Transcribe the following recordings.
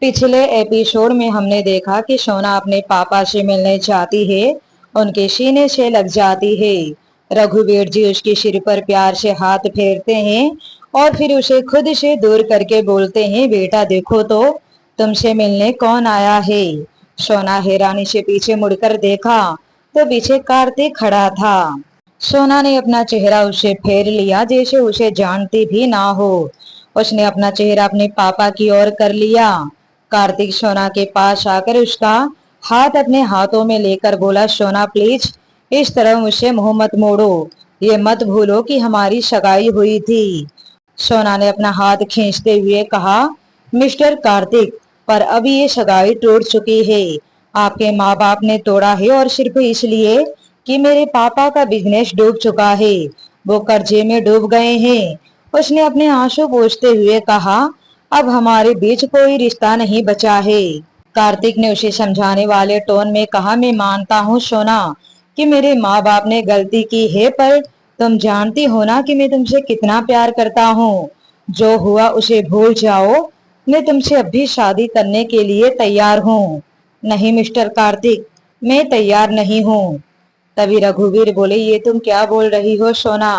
पिछले एपिसोड में हमने देखा कि सोना अपने पापा से मिलने जाती है, उनके सीने से लग जाती है। रघुवीर जी उसके सिर पर प्यार से हाथ फेरते हैं और फिर उसे खुद से दूर करके बोलते हैं, बेटा देखो तो तुमसे मिलने कौन आया है। सोना हैरानी से पीछे मुड़कर देखा तो पीछे कार्तिक खड़ा था। सोना ने अपना चेहरा उसे फेर लिया जैसे उसे जानती भी ना हो। उसने अपना चेहरा अपने पापा की ओर कर लिया। कार्तिक सोना के पास आकर उसका हाथ अपने हाथों में लेकर बोला, सोना प्लीज इस तरह मुझसे मुंह मत मोड़ो, ये मत भूलो कि हमारी सगाई हुई थी। सोना ने अपना हाथ खींचते हुए कहा, मिस्टर कार्तिक, पर अभी ये सगाई टूट चुकी है। आपके माँ बाप ने तोड़ा है और सिर्फ इसलिए कि मेरे पापा का बिजनेस डूब चुका है, वो कर्जे में डूब गए हैं। उसने अपने आंसू पोंछते हुए कहा, अब हमारे बीच कोई रिश्ता नहीं बचा है। कार्तिक ने उसे समझाने वाले टोन में कहा, मैं मानता हूँ सोना कि मेरे माँ बाप ने गलती की है, पर तुम जानती हो ना कि मैं तुमसे कितना प्यार करता हूँ। जो हुआ उसे भूल जाओ। मैं तुमसे अब भी शादी करने के लिए तैयार हूँ। नहीं मिस्टर कार्तिक, मैं तैयार नहीं हूँ। तभी रघुवीर बोले, ये तुम क्या बोल रही हो सोना?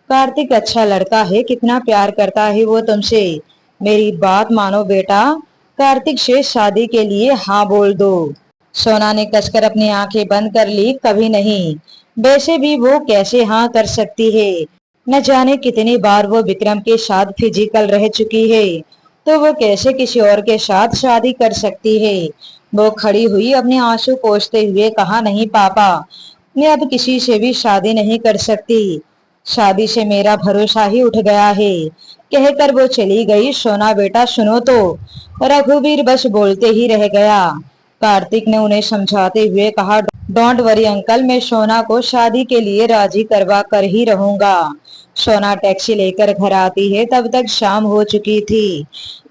कार्तिक अच्छा लड़का है, कितना प्यार करता है वो तुमसे। मेरी बात मानो बेटा, कार्तिक से शादी के लिए हाँ बोल दो। सोना ने कसकर अपनी आंखें बंद कर ली, कभी नहीं। वैसे भी वो कैसे हाँ कर सकती है? न जाने कितनी बार वो विक्रम के साथ फिजिकल रह चुकी है, तो वो कैसे किसी और के साथ शादी कर सकती है? वो खड़ी हुई अपने आंसू पोंछते हुए कहा, नहीं पापा, मैं अब किसी से भी शादी नहीं कर सकती। शादी से मेरा भरोसा ही उठ गया है। कहकर वो चली गई। सोना बेटा सुनो तो। रघुवीर बस बोलते ही रह गया। कार्तिक ने उन्हें समझाते हुए कहा, डोंट वरी अंकल, मैं सोना को शादी के लिए राजी करवा कर ही रहूंगा। सोना टैक्सी लेकर घर आती है, तब तक शाम हो चुकी थी।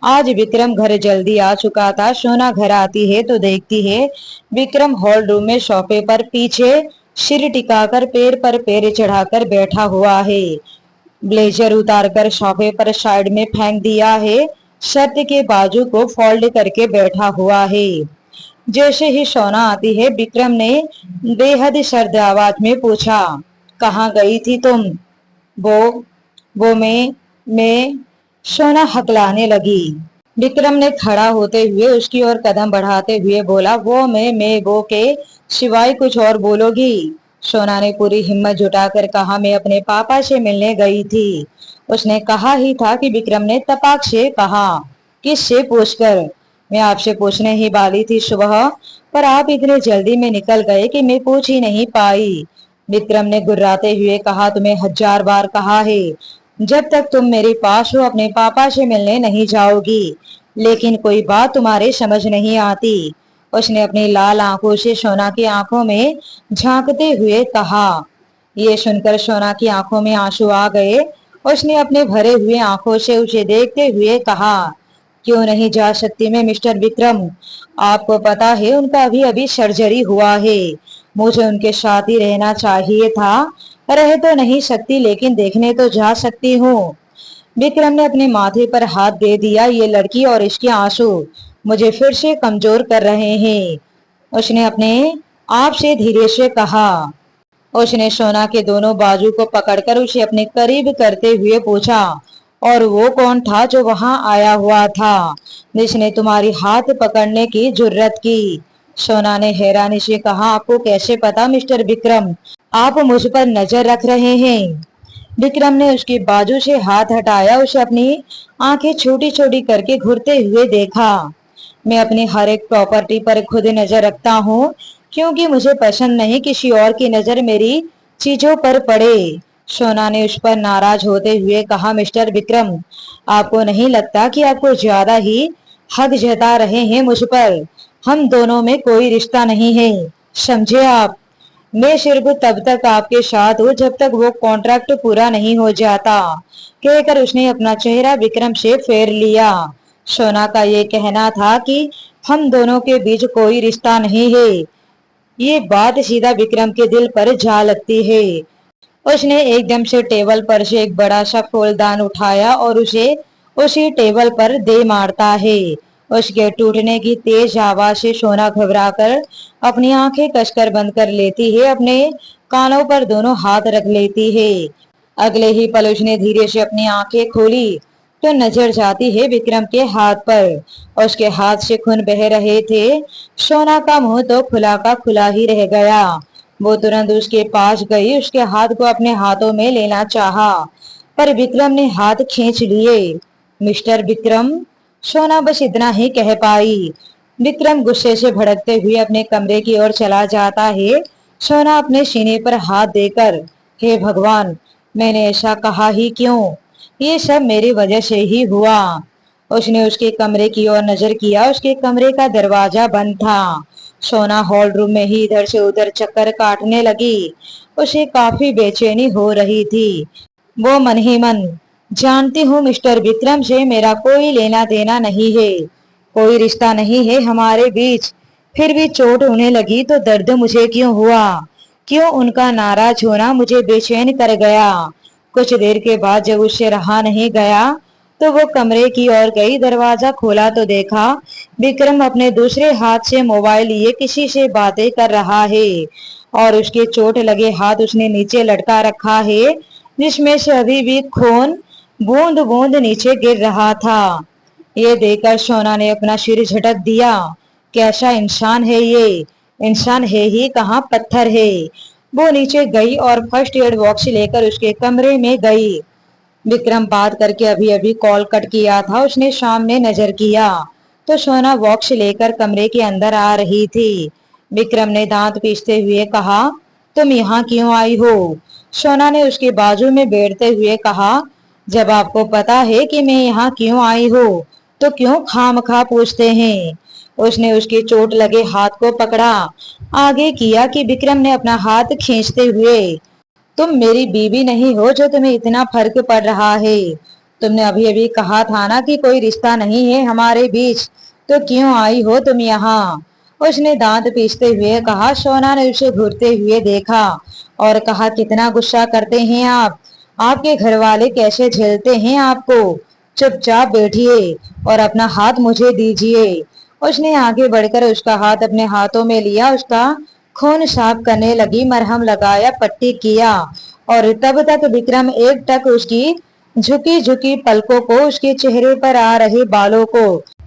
आज विक्रम घर जल्दी आ चुका था। सोना घर आती है तो देखती है विक्रम हॉल रूम में सोफे पर पीछे सिर टिकाकर पैर पर पैर चढ़ाकर बैठा हुआ है। ब्लेजर उतारकर सोफे पर साइड में फेंक दिया है। शर्ट के बाजू को फोल्ड करके बैठा हुआ है। जैसे ही सोना आती है, विक्रम ने बेहद सर्द आवाज में पूछा, कहाँ गई थी तुम? वो वो मैं सोना हकलाने लगी। विक्रम ने खड़ा होते हुए उसकी ओर कदम बढ़ाते हुए बोला, वो मैं वो के सिवाय कुछ और बोलोगी? सोना ने पूरी हिम्मत जुटाकर कहा, मैं अपने पापा से मिलने गई थी। उसने कहा ही था कि विक्रम ने तपाक से कहा, किससे पूछकर? मैं आपसे पूछने ही वाली थी सुबह, पर आप इतने जल्दी में निकल गए कि मैं पूछ ही नहीं पाई। विक्रम ने गुर्राते हुए कहा, तुम्हें 1000 बार कहा है, जब तक तुम मेरे पास हो अपने पापा से मिलने नहीं जाओगी, लेकिन कोई बात तुम्हारे समझ नहीं आती। उसने अपनी लाल आंखों से सोना की आंखों में झांकते हुए कहा। ये सुनकर सोना की आंखों में आंसू आ गए। उसने अपने भरे हुए आंखों से उसे देखते हुए कहा, क्यों नहीं जा सकती मैं मिस्टर विक्रम? आपको पता है उनका अभी अभी सर्जरी हुआ है। मुझे उनके साथ ही रहना चाहिए था। रह तो नहीं सकती, लेकिन देखने तो जा सकती हूँ। विक्रम ने अपने माथे पर हाथ दे दिया। ये लड़की और इसके आंसू मुझे फिर से कमजोर कर रहे हैं। उसने अपने आप से धीरे से कहा। उसने सोना के दोनों बाजू को पकड़कर उसे अपने करीब करते हुए पूछा, और वो कौन था जो वहां आया हुआ था, जिसने तुम्हारी हाथ पकड़ने की जुर्रत की? सोना ने हैरानी से कहा, आपको कैसे पता मिस्टर विक्रम, आप मुझ पर नजर रख रहे हैं? विक्रम ने उसकी बाजू से हाथ हटाया। उसे अपनी आंखें छोटी छोटी करके घूरते हुए देखा। मैं अपनी हर एक प्रॉपर्टी पर खुद नजर रखता हूँ, क्योंकि मुझे पसंद नहीं किसी और की नजर मेरी चीजों पर पड़े। सोना ने उस पर नाराज होते हुए कहा, मिस्टर विक्रम, आपको नहीं लगता कि आपको ज्यादा ही हक जता रहे हैं मुझ पर? हम दोनों में कोई रिश्ता नहीं है, समझे आप? मैं सिर्फ तब तक आपके साथ हूँ जब तक वो कॉन्ट्रैक्ट पूरा नहीं हो जाता। कहकर उसने अपना चेहरा विक्रम से फेर लिया। सोना का ये कहना था कि हम दोनों के बीच कोई रिश्ता नहीं है। ये बात सीधा विक्रम के दिल पर जा लगती है। उसने एकदम से टेबल पर से एक बड़ा सा फूलदान उठाया और उसे उसी टेबल पर दे मारता है। उसके टूटने की तेज आवाज से सोना घबराकर अपनी आंखें कसकर बंद कर लेती है, अपने कानों पर दोनों हाथ रख लेती है। अगले ही पल उसने धीरे से अपनी आंखें खोली तो नजर जाती है विक्रम के हाथ पर। उसके हाथ से खून बह रहे थे। सोना का मुंह तो खुला का खुला ही रह गया। वो तुरंत उसके पास गई, उसके हाथ को अपने हाथों में लेना चाहा, पर विक्रम ने हाथ खींच लिए। मिस्टर विक्रम, सोना बस इतना ही कह पाई। विक्रम गुस्से से भड़कते हुए अपने कमरे की ओर चला जाता है। सोना अपने सीने पर हाथ देकर, हे भगवान, मैंने ऐसा कहा ही क्यों? ये सब मेरी वजह से ही हुआ। उसने उसके कमरे की ओर नजर किया। उसके कमरे का दरवाजा बंद था। सोना हॉल रूम में ही इधर से उधर चक्कर काटने लगी। उसे काफी बेचैनी हो रही थी। वो मन ही मन, जानती हूँ मिस्टर विक्रम से मेरा कोई लेना देना नहीं है, कोई रिश्ता नहीं है हमारे बीच, फिर भी चोट होने लगी तो दर्द मुझे क्यों हुआ? क्यों उनका नाराज होना मुझे बेचैन कर गया? कुछ देर के बाद जब उससे रहा नहीं गया तो वो कमरे की ओर गई। दरवाजा खोला तो देखा विक्रम अपने दूसरे हाथ से मोबाइल लिए किसी से बातें कर रहा है और उसके चोट लगे हाथ उसने नीचे लटका रखा है, जिसमें से अभी भी खून बूंद बूंद नीचे गिर रहा था। ये देखकर सोना ने अपना सिर झटक दिया। कैसा इंसान है ये? इंसान है ही कहाँ, पत्थर है। वो नीचे गई और फर्स्ट एड बॉक्स लेकर उसके कमरे में गई। विक्रम बात करके अभी अभी कॉल कट किया था। उसने सामने नजर किया तो सोना बॉक्स लेकर कमरे के अंदर आ रही थी। विक्रम ने दांत पीसते हुए कहा, तुम यहाँ क्यों आई हो? सोना ने उसके बाजू में बैठते हुए कहा, जब आपको पता है कि मैं यहाँ क्यों आई हूँ तो क्यों खामखा पूछते हैं? उसने उसके चोट लगे हाथ को पकड़ा, आगे किया कि विक्रम ने अपना हाथ खींचते हुए, तुम मेरी बीवी नहीं हो जो तुम्हें इतना फर्क पड़ रहा है? तुमने अभी अभी कहा था ना कि कोई रिश्ता नहीं है हमारे बीच, तो क्यों आई हो तुम यहाँ? उसने दांत पीसते हुए कहा। सोना ने उसे घूरते हुए देखा और कहा, कितना गुस्सा करते हैं आप? आपके घर वाले कैसे झेलते हैं आपको? चुपचाप बैठिए और अपना हाथ मुझे दीजिए। उसने आगे बढ़कर उसका हाथ अपने हाथों में लिया, उसका खून साफ करने लगी, मरहम लगाया, पट्टी किया और तब तक विक्रम एक टक उसकी झुकी झुकी पलकों को, उसके चेहरे पर आ रहे बालों को,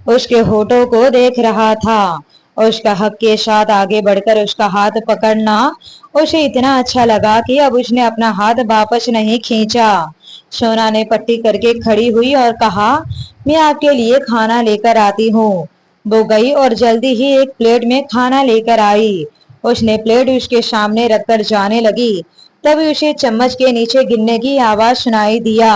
उसके होठों को देख रहा था। उसका हक के साथ आगे बढ़कर उसका हाथ पकड़ना उसे इतना अच्छा लगा कि अब उसने अपना हाथ वापस नहीं खींचा। सोना ने पट्टी करके खड़ी हुई और कहा, मैं आपके लिए खाना लेकर आती हूँ। वो गई और जल्दी ही एक प्लेट में खाना लेकर आई। उसने प्लेट उसके सामने रखकर जाने लगी, तभी उसे चम्मच के नीचे गिरने की आवाज सुनाई दिया।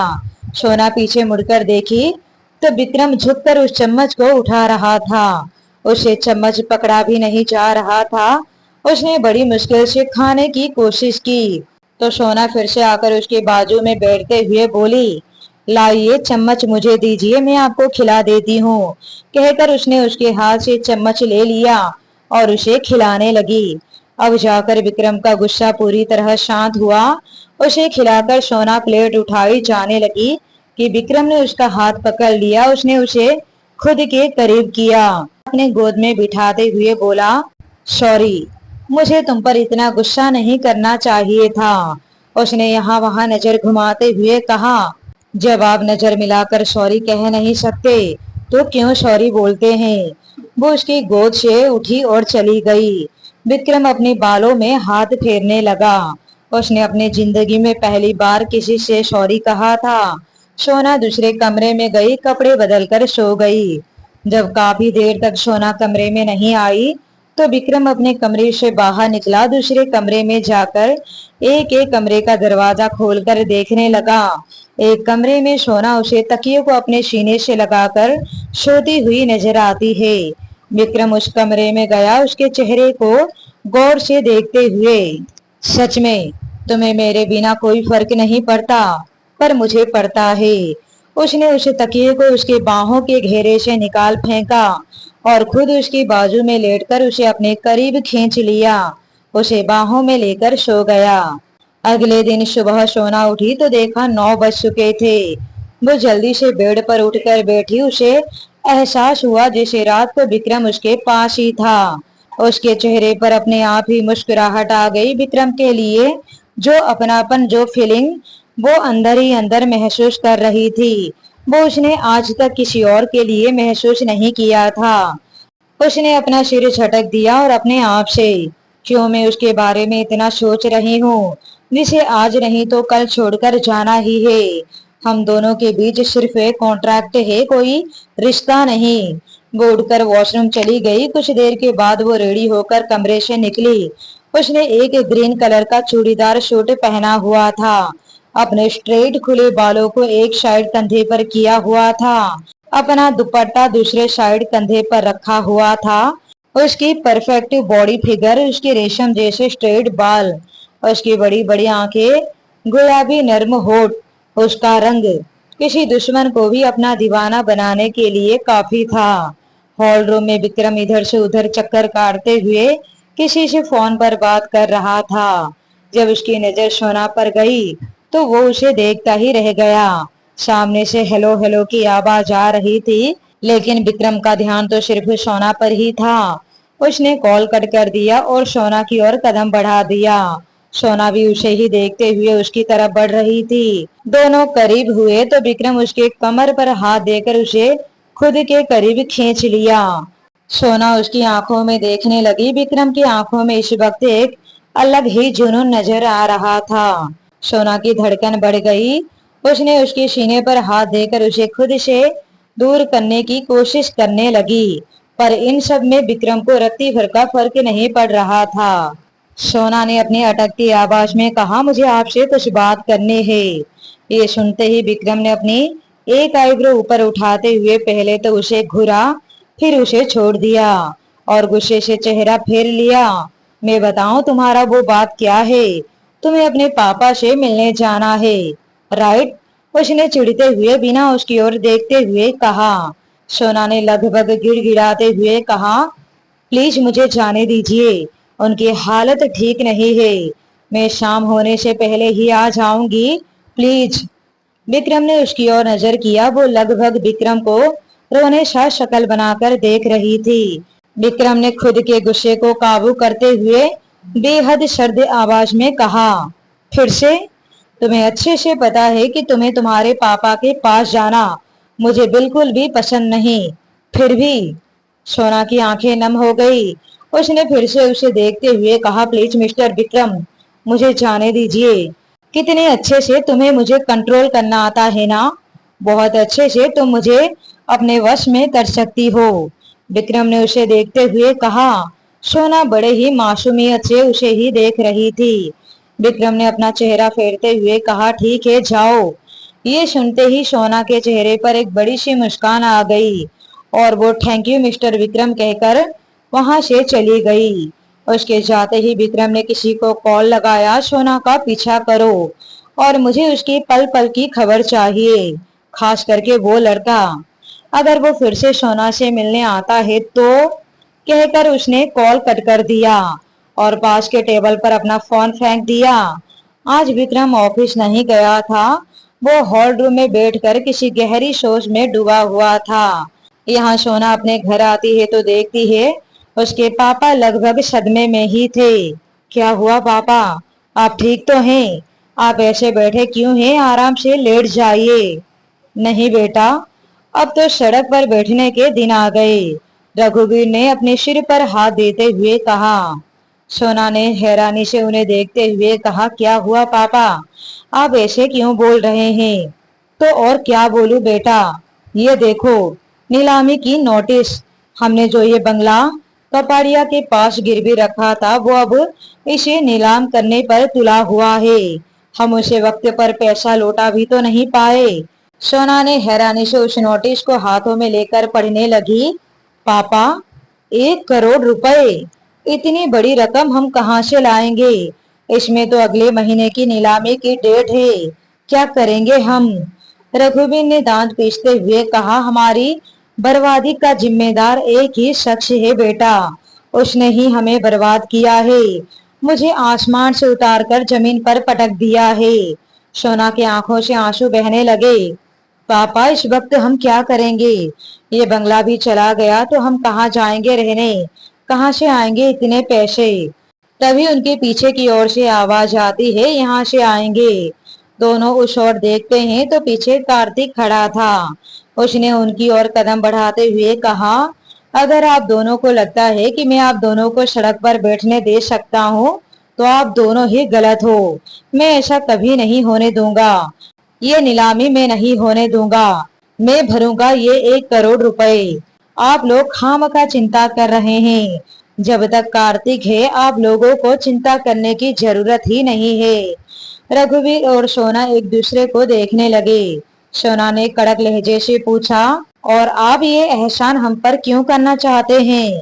सोना पीछे मुड़कर देखी तो विक्रम झुककर उस चम्मच को उठा रहा था। उसे चम्मच पकड़ा भी नहीं जा रहा था। उसने बड़ी मुश्किल से खाने की कोशिश की तो सोना फिर से आकर उसके बाजू में बैठते हुए बोली, लाइए चम्मच मुझे दीजिए, मैं आपको खिला देती हूँ। कहकर उसने उसके हाथ से चम्मच ले लिया और उसे खिलाने लगी। अब जाकर विक्रम का गुस्सा पूरी तरह शांत हुआ। उसे खिलाकर सोना प्लेट उठाई जाने लगी कि विक्रम ने उसका हाथ पकड़ लिया। उसने उसे खुद के करीब किया, अपने गोद में बिठाते हुए बोला, सॉरी, मुझे तुम पर इतना गुस्सा नहीं करना चाहिए था। उसने यहाँ वहां नजर घुमाते हुए कहा, जब आप नजर मिलाकर सॉरी कह नहीं सकते तो क्यों सॉरी बोलते हैं? वो उसकी गोद से उठी और चली गई। विक्रम अपने बालों में हाथ फेरने लगा। उसने अपनी जिंदगी में पहली बार किसी से सॉरी कहा था। सोना दूसरे कमरे में गई, कपड़े बदलकर सो गई। जब काफी देर तक सोना कमरे में नहीं आई तो विक्रम अपने कमरे से बाहर निकला। दूसरे कमरे में जाकर एक एक कमरे का दरवाजा खोलकर देखने लगा। एक कमरे में सोना उसे तकिए को अपने सीने से लगाकर सोती हुई नजर आती है। विक्रम उस कमरे में गया, उसके चेहरे को गौर से देखते हुए, सच में तुम्हें मेरे बिना कोई फर्क नहीं पड़ता, पर मुझे पड़ता है। उसने उस तकिए को उसके बाहों के घेरे से निकाल फेंका और खुद उसकी बाजू में लेटकर उसे अपने करीब खींच लिया। उसे बाहों में लेकर सो गया। अगले दिन सुबह सोना उठी तो देखा 9 बज चुके थे। वो जल्दी से बेड पर उठकर बैठी। उसे एहसास हुआ जैसे रात को विक्रम उसके पास ही था। उसके चेहरे पर अपने आप ही मुस्कुराहट आ गई। विक्रम के लिए जो अपनापन, जो फीलिंग वो अंदर ही अंदर महसूस कर रही थी, वो उसने आज तक किसी और के लिए महसूस नहीं किया था। उसने अपना सिर झटक दिया और अपने आप से, क्यों मैं उसके बारे में इतना सोच रही हूँ, जिसे आज नहीं तो कल छोड़कर जाना ही है। हम दोनों के बीच सिर्फ एक कॉन्ट्रैक्ट है, कोई रिश्ता नहीं। वो उठकर वॉशरूम चली गई। कुछ देर के बाद वो रेडी होकर कमरे से निकली। उसने एक ग्रीन कलर का चूड़ीदार सूट पहना हुआ था। अपने स्ट्रेट खुले बालों को एक साइड कंधे पर किया हुआ था। अपना दुपट्टा दूसरे साइड कंधे पर रखा हुआ था। उसकी परफेक्ट बॉडी फिगर, उसके रेशम जैसे स्ट्रेट बाल, उसकी बड़ी बड़ी आंखें, गुलाबी नर्म होठ, उसका रंग किसी दुश्मन को भी अपना दीवाना बनाने के लिए काफी था। हॉल रूम में विक्रम इधर से उधर चक्कर काटते हुए किसी से फोन पर बात कर रहा था। जब उसकी नजर सोना पर गई तो वो उसे देखता ही रह गया। सामने से हेलो हेलो की आवाज आ रही थी, लेकिन विक्रम का ध्यान तो सिर्फ सोना पर ही था। उसने कॉल कट कर दिया और सोना की ओर कदम बढ़ा दिया। सोना भी उसे ही देखते हुए उसकी तरफ बढ़ रही थी। दोनों करीब हुए तो विक्रम उसके कमर पर हाथ देकर उसे खुद के करीब खींच लिया। सोना उसकी आंखों में देखने लगी। विक्रम की आंखों में इस वक्त एक अलग ही जुनून नजर आ रहा था। सोना की धड़कन बढ़ गई। उसने उसके सीने पर हाथ देकर उसे खुद से दूर करने की कोशिश करने लगी, पर इन सब में विक्रम को रत्ती भर का फर्क नहीं पड़ रहा था। सोना ने अपनी अटकती आवाज में कहा, मुझे आपसे कुछ बात करनी है। ये सुनते ही विक्रम ने अपनी एक आईब्रो ऊपर उठाते हुए पहले तो उसे घूरा, फिर उसे छोड़ दिया और गुस्से से चेहरा फेर लिया। मैं बताऊं तुम्हारा वो बात क्या है? तुम्हें अपने पापा से मिलने जाना है, राइट? उसने चिढ़ते हुए बिना उसकी ओर देखते हुए कहा। सोना ने लगभग गिड़गिड़ाते हुए कहा, प्लीज मुझे जाने दीजिए, उनकी हालत ठीक नहीं है। मैं शाम होने से पहले ही आ जाऊंगी, प्लीज। विक्रम ने उसकी ओर नजर किया। वो लगभग विक्रम को रोने सा शक्ल बनाकर देख रही थी। विक्रम ने खुद के गुस्से को काबू करते हुए बेहद सर्द आवाज में कहा, फिर से? तुम्हें अच्छे से पता है कि तुम्हें तुम्हारे पापा के पास जाना मुझे बिल्कुल भी पसंद नहीं, फिर भी? सोना की आंखें नम हो गई। उसने फिर से उसे देखते हुए कहा, प्लीज मिस्टर विक्रम, मुझे जाने दीजिए। कितने अच्छे से तुम्हें मुझे कंट्रोल करना आता है ना? बहुत अच्छे से तुम मुझे अपने वश में कर सकती हो। विक्रम ने उसे देखते हुए कहा। सोना बड़े ही मासूमियत से उसे ही देख रही थी। विक्रम ने अपना चेहरा फेरते हुए कहा, ठीक है, जाओ। ये सुनते ही सोना के चेहरे पर एक बड़ी सी मुस्कान आ गई और वो थैंक यू मिस्टर विक्रम कहकर वहां से चली गई। उसके जाते ही विक्रम ने किसी को कॉल लगाया, सोना का पीछा करो और मुझे उसकी पल पल की खबर चाहिए, खास करके वो लड़का। अगर वो फिर से सोना से मिलने आता है तो, कहकर उसने कॉल कट कर दिया और पास के टेबल पर अपना फोन फेंक दिया। आज विक्रम ऑफिस नहीं गया था। वो हॉल रूम में बैठकर किसी गहरी सोच में डूबा हुआ था। यहाँ सोना अपने घर आती है तो देखती है उसके पापा लगभग सदमे में ही थे। क्या हुआ पापा, आप ठीक तो हैं? आप ऐसे बैठे क्यों हैं? आराम से लेट जाइए। नहीं बेटा, अब तो सड़क पर बैठने के दिन आ गए, रघुवीर ने अपने सिर पर हाथ देते हुए कहा। सोना ने हैरानी से उन्हें देखते हुए कहा, क्या हुआ पापा, आप ऐसे क्यों बोल रहे हैं? तो और क्या बोलूं बेटा, ये देखो नीलामी की नोटिस। हमने जो ये बंगला कपाड़िया के पास गिरवी रखा था वो अब इसे नीलाम करने पर तुला हुआ है। हम उसे वक्त पर पैसा लौटा भी तो नहीं पाए। सोना ने हैरानी से उस नोटिस को हाथों में लेकर पढ़ने लगी। पापा, 1 करोड़ रुपए, इतनी बड़ी रकम हम कहाँ से लाएंगे? इसमें तो अगले महीने की नीलामी की डेट है, क्या करेंगे हम? रघुवीर ने दांत पीसते हुए कहा, हमारी बर्बादी का जिम्मेदार एक ही शख्स है बेटा, उसने ही हमें बर्बाद किया है, मुझे आसमान से उतारकर जमीन पर पटक दिया है। सोना की आंखों से आंसू बहने लगे। पापा इस वक्त हम क्या करेंगे? ये बंगला भी चला गया तो हम कहाँ जाएंगे रहने? कहाँ से आएंगे इतने पैसे? तभी उनके पीछे की ओर से आवाज आती है, यहाँ से आएंगे। दोनों उस ओर देखते हैं तो पीछे कार्तिक खड़ा था। उसने उनकी ओर कदम बढ़ाते हुए कहा, अगर आप दोनों को लगता है कि मैं आप दोनों को सड़क पर बैठने दे सकता हूँ तो आप दोनों ही गलत हो। मैं ऐसा कभी नहीं होने दूंगा। ये नीलामी मैं नहीं होने दूंगा। मैं भरूंगा ये 1 करोड़ रुपए। आप लोग खामखा चिंता कर रहे हैं। जब तक कार्तिक है आप लोगों को चिंता करने की जरूरत ही नहीं है। रघुवीर और सोना एक दूसरे को देखने लगे। सोना ने कड़क लहजे से पूछा, और आप ये एहसान हम पर क्यों करना चाहते हैं?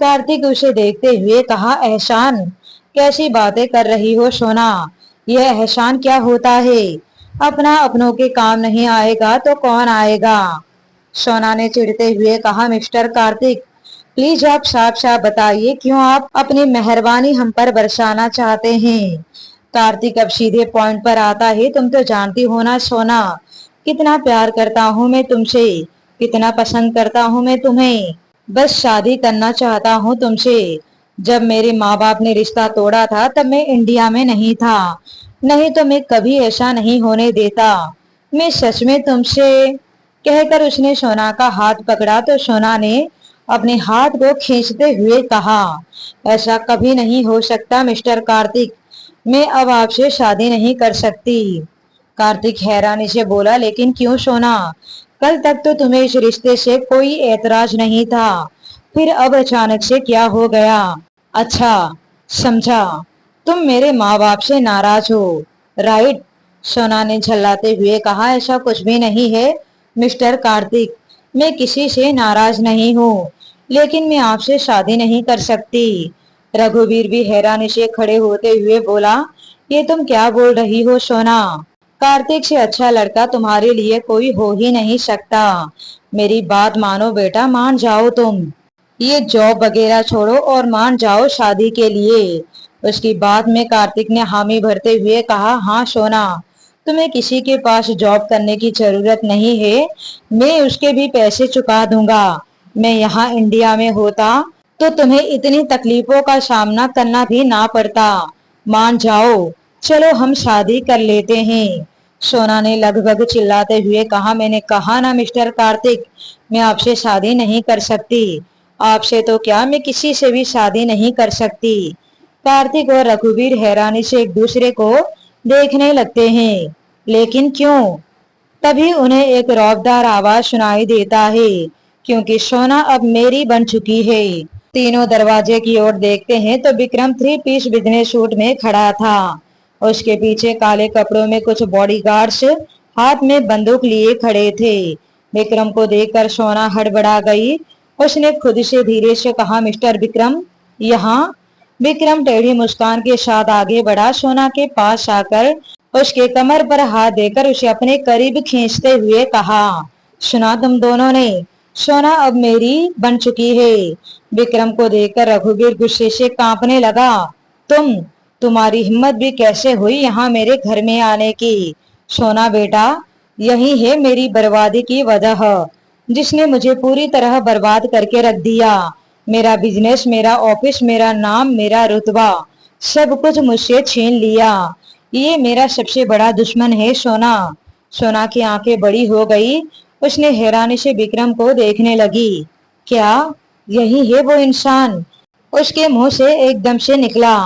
कार्तिक उसे देखते हुए कहा, एहसान? कैसी बातें कर रही हो सोना? यह एहसान क्या होता है? अपना अपनों के काम नहीं आएगा तो कौन आएगा? सोना ने चिढ़ते हुए कहा, मिस्टर कार्तिक, प्लीज आप साफ साफ बताइए क्यों आप अपनी मेहरबानी हम पर बरसाना चाहते हैं? कार्तिक अब सीधे पॉइंट पर आता है। तुम तो जानती हो ना सोना, कितना प्यार करता हूँ मैं तुमसे, कितना पसंद करता हूँ मैं तुम्हें। बस शादी करना चाहता हूँ तुमसे। जब मेरे माँ बाप ने रिश्ता तोड़ा था तब मैं इंडिया में नहीं था, नहीं तो मैं कभी ऐसा नहीं होने देता। मैं सच में तुमसे। कहकर उसने सोना का हाथ पकड़ा तो सोना ने अपने हाथ को खींचते हुए कहा, ऐसा कभी नहीं हो सकता मिस्टर कार्तिक, मैं अब आपसे शादी नहीं कर सकती। कार्तिक हैरानी से बोला, लेकिन क्यों सोना? कल तक तो तुम्हें इस रिश्ते से कोई ऐतराज नहीं था, फिर अब अचानक से क्या हो गया? अच्छा, समझा, तुम मेरे माँ बाप से नाराज हो, राइट? सोना ने झल्लाते हुए कहा, ऐसा कुछ भी नहीं है मिस्टर कार्तिक, मैं किसी से नाराज नहीं हूँ, लेकिन मैं आपसे शादी नहीं कर सकती। रघुवीर भी हैरानी से खड़े होते हुए बोला, ये तुम क्या बोल रही हो सोना? कार्तिक से अच्छा लड़का तुम्हारे लिए कोई हो ही नहीं सकता। मेरी बात मानो बेटा, मान जाओ तुम। ये जॉब वगैरह छोड़ो और मान जाओ शादी के लिए। उसकी बात में कार्तिक ने हामी भरते हुए कहा, हाँ सोना, तुम्हें किसी के पास जॉब करने की जरूरत नहीं है, मैं उसके भी पैसे चुका दूंगा। मैं यहाँ इंडिया में होता तो तुम्हें इतनी तकलीफों का सामना करना भी ना पड़ता। मान जाओ, चलो हम शादी कर लेते हैं। सोना ने लगभग चिल्लाते हुए कहा, मैंने कहा ना मिस्टर कार्तिक, मैं आपसे शादी नहीं कर सकती। आपसे तो क्या, मैं किसी से भी शादी नहीं कर सकती। कार्तिक और रघुवीर हैरानी से एक दूसरे को देखने लगते हैं। लेकिन क्यों? तभी उन्हें एक रौबदार आवाज सुनाई देता है, क्योंकि सोना अब मेरी बन चुकी है। तीनों दरवाजे की ओर देखते हैं तो विक्रम 3 पीस बिजनेस सूट में खड़ा था। उसके पीछे काले कपड़ों में कुछ बॉडीगार्ड्स हाथ में बंदूक लिए खड़े थे। विक्रम को देखकर सोना हड़बड़ा गई। उसने खुद से धीरे से कहा, मिस्टर विक्रम, यहाँ? विक्रम टेढ़ी मुस्कान के साथ आगे बढ़ा। सोना के पास आकर उसके कमर पर हाथ देकर उसे अपने करीब खींचते हुए कहा, सुना तुम दोनों ने? सोना अब मेरी बन चुकी है। विक्रम को देखकर रघुवीर गुस्से से कांपने लगा। तुम्हारी हिम्मत भी कैसे हुई यहाँ मेरे घर में आने की? सोना बेटा, यही है मेरी बर्बादी की वजह, जिसने मुझे पूरी तरह बर्बाद करके रख दिया। मेरा बिजनेस, मेरा ऑफिस, मेरा नाम, मेरा रुतबा, सब कुछ मुझसे छीन लिया। ये मेरा सबसे बड़ा दुश्मन है सोना। सोना की आंखें बड़ी हो गई। उसने हैरानी से विक्रम को देखने लगी। क्या यही है वो इंसान? उसके मुंह से एकदम से निकला,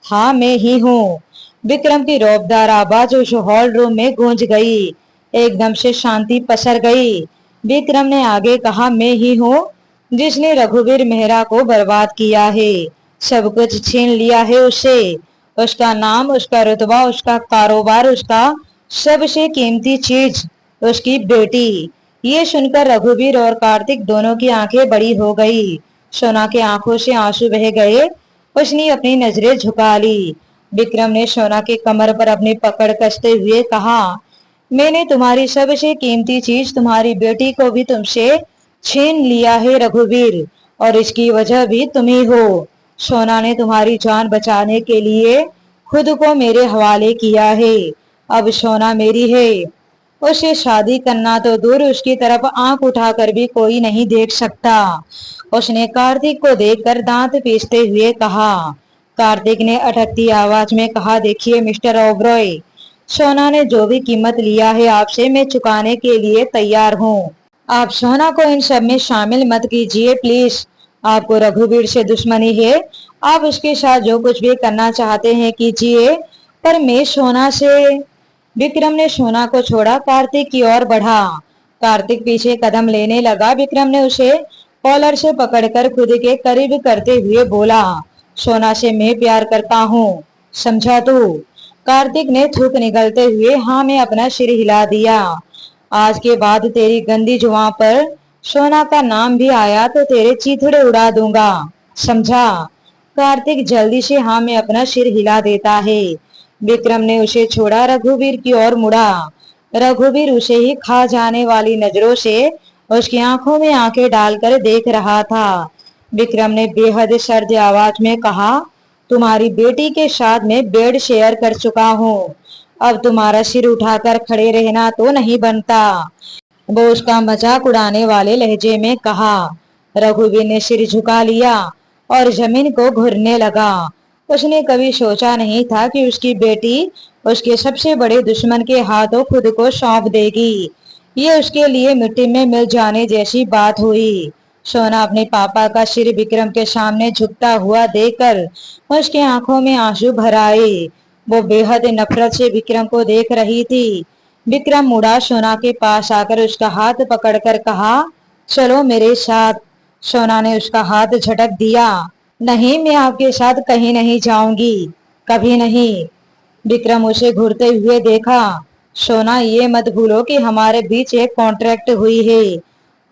हाँ मैं ही हूँ। विक्रम की रौबदार आवाज उस हॉल रूम में गूंज गई। एकदम से शांति पसर गई। विक्रम ने आगे कहा, मैं ही हूँ जिसने रघुवीर मेहरा को बर्बाद किया है, सब कुछ छीन लिया है उससे, उसका नाम, उसका रुतबा, उसका कारोबार, उसका सबसे कीमती चीज, उसकी बेटी। ये सुनकर रघुवीर और कार्तिक दोनों की आंखें बड़ी हो गई। सोना की आंखों से आंसू बह गए। उसने अपनी नजरें झुका ली। विक्रम ने सोना के कमर पर अपनी पकड़ कसते हुए कहा, मैंने तुम्हारी सबसे कीमती चीज, तुम्हारी बेटी को भी तुमसे छीन लिया है रघुवीर, और इसकी वजह भी तुम ही हो। सोना ने तुम्हारी जान बचाने के लिए खुद को मेरे हवाले किया है। अब सोना मेरी है। उसे शादी करना तो दूर, उसकी तरफ आंख उठाकर भी कोई नहीं देख सकता। उसने कार्तिक को देखकर दांत पीसते हुए कहा। कार्तिक ने अटकती आवाज में कहा, देखिए मिस्टर ओबरॉय, सोना ने जो भी कीमत लिया है आपसे, मैं चुकाने के लिए तैयार हूँ। आप सोना को इन सब में शामिल मत कीजिए प्लीज। आपको रघुवीर से दुश्मनी है, आप उसके साथ जो कुछ भी करना चाहते हैं कीजिए, पर मैं सोना से। विक्रम ने सोना को छोड़ा, कार्तिक की ओर बढ़ा। कार्तिक पीछे कदम लेने लगा। विक्रम ने उसे कॉलर से पकड़कर खुद के करीब करते हुए बोला, सोना से मैं प्यार करता हूँ, समझा तू? कार्तिक ने थूक निकलते हुए हाँ में अपना सिर हिला दिया। आज के बाद तेरी गंदी जुबान पर सोना का नाम भी आया तो तेरे चीथड़े उड़ा दूंगा, समझा? कार्तिक जल्दी से हाँ में अपना सिर हिला देता है। विक्रम ने उसे छोड़ा, रघुवीर की ओर मुड़ा। रघुवीर उसे ही खा जाने वाली नजरों से उसकी आंखों में आंखें डालकर देख रहा था। विक्रम ने बेहद सर्द आवाज में कहा, तुम्हारी बेटी के साथ मैं बेड शेयर कर चुका हूँ, अब तुम्हारा सिर उठाकर खड़े रहना तो नहीं बनता। वो उसका मजाक उड़ाने वाले लहजे में कहा। रघुवीर ने सिर झुका लिया और जमीन को घूरने लगा। उसने कभी सोचा नहीं था कि उसकी बेटी उसके सबसे बड़े दुश्मन के हाथों खुद को सौंप देगी। ये उसके लिए मिट्टी में मिल जाने जैसी बात हुई। सोना अपने पापा का सिर विक्रम के सामने झुकता हुआ देखकर उसकी आंखों में आंसू भर आए। वो बेहद नफरत से विक्रम को देख रही थी। विक्रम मुड़ा, सोना के पास आकर उसका हाथ पकड़कर कहा, चलो मेरे साथ। सोना ने उसका हाथ झटक दिया। नहीं, मैं आपके साथ कहीं नहीं जाऊंगी, कभी नहीं। विक्रम उसे घूरते हुए देखा। सोना, ये मत भूलो कि हमारे बीच एक कॉन्ट्रैक्ट हुई है,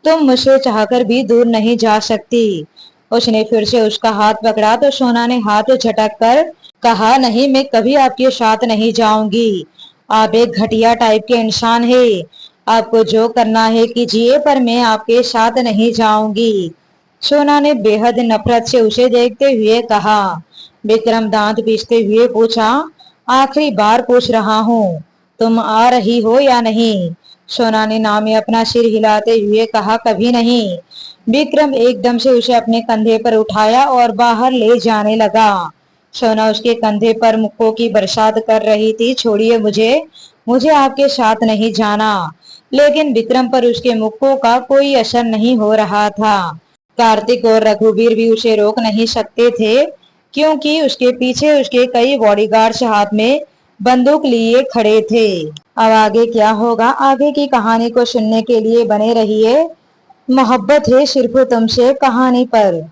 तुम मुझसे चाहकर भी दूर नहीं जा सकती। उसने फिर से उसका हाथ पकड़ा तो सोना ने हाथ झटक कर कहा, नहीं, मैं कभी आपके साथ नहीं जाऊंगी। आप एक घटिया टाइप के इंसान है, आपको जो करना है कीजिए, पर मैं आपके साथ नहीं जाऊंगी। सोना ने बेहद नफरत से उसे देखते हुए कहा। विक्रम दांत पीसते हुए पूछा, आखिरी बार पूछ रहा हूँ, तुम आ रही हो या नहीं? सोना ने ना में अपना सिर हिलाते हुए कहा, कभी नहीं। विक्रम एकदम से उसे अपने कंधे पर उठाया और बाहर ले जाने लगा। सोना उसके कंधे पर मुक्कों की बरसात कर रही थी। छोड़िए मुझे, मुझे आपके साथ नहीं जाना। लेकिन विक्रम पर उसके मुक्कों का कोई असर नहीं हो रहा था। कार्तिक और रघुवीर भी उसे रोक नहीं सकते थे, क्योंकि उसके पीछे उसके कई बॉडीगार्ड्स हाथ में बंदूक लिए खड़े थे। अब आगे क्या होगा, आगे की कहानी को सुनने के लिए बने रहिए। मोहब्बत है सिर्फ तुमसे कहानी पर।